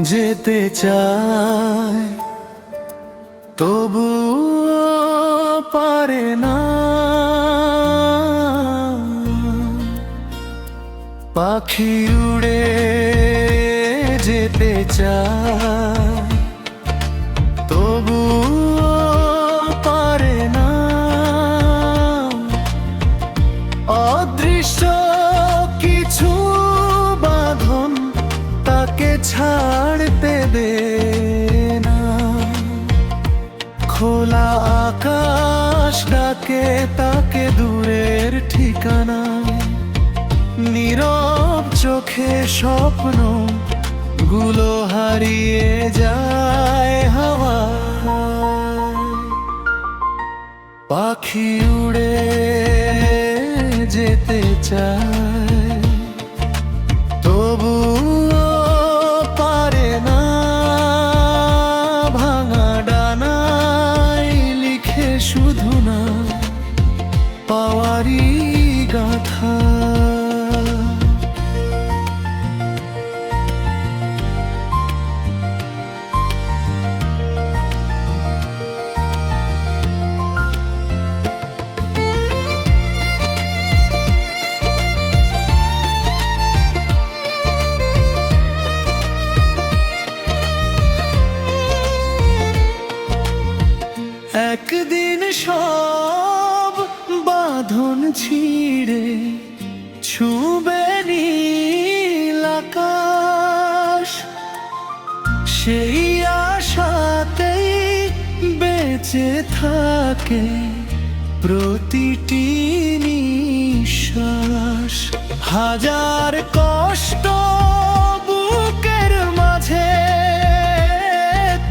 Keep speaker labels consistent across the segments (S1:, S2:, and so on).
S1: যেতে চায় তবু পারে না। পাখি উড়ে যেতে চায় তবু পারে না। অদৃশ্য কিছু বাঁধন তাকে ছাড়তে দে না। খোলা আকাশ ডাকে তাকে দূরের ঠিকানা। নীরব চোখে স্বপ্ন গুলো হারিয়ে যায় হাওয়ায়। পাখি উড়ে যেতে চায় তবু পারে না। ভাঙা ডানায় লিখে শুধু না পাওয়ারি গাথা। একদিন সব বাঁধন ছিঁড়ে ছুঁবে নীল আকাশ। সেই আশাতেই বেঁচে থাকে প্রতিটি নিঃশ্বাস। হাজার কষ্ট বুকের মাঝে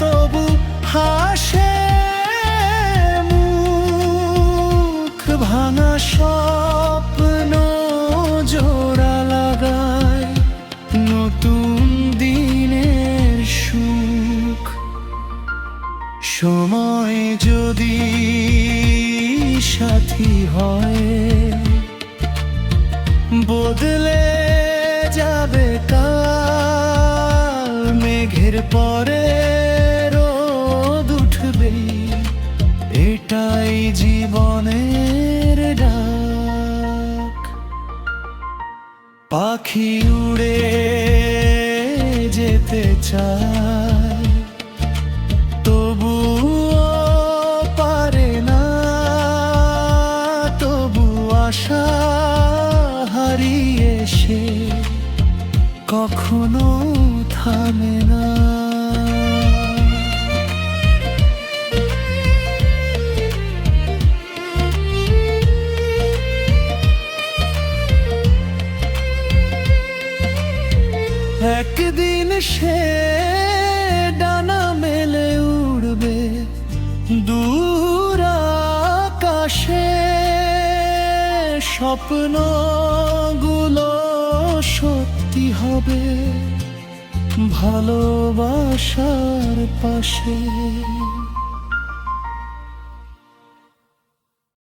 S1: তবু হাসে ভাঙা স্বপ্ন জোড়া লাগায় নতুন দিনের সুখ। সময় যদি সাথী হয় বদলে যাবে কাল। মেঘের পরে রোদ উঠবে এটাই জীবনের ডাক। পাখি উড়ে যেতে চায় তবু পারে না। তবু আশা হারিয়ে সে কখনো থামে না। একদিন সে ডানা মেলে উড়বে দূর আকাশে। স্বপ্নগুলো সত্যি হবে ভালোবাসার পাশে।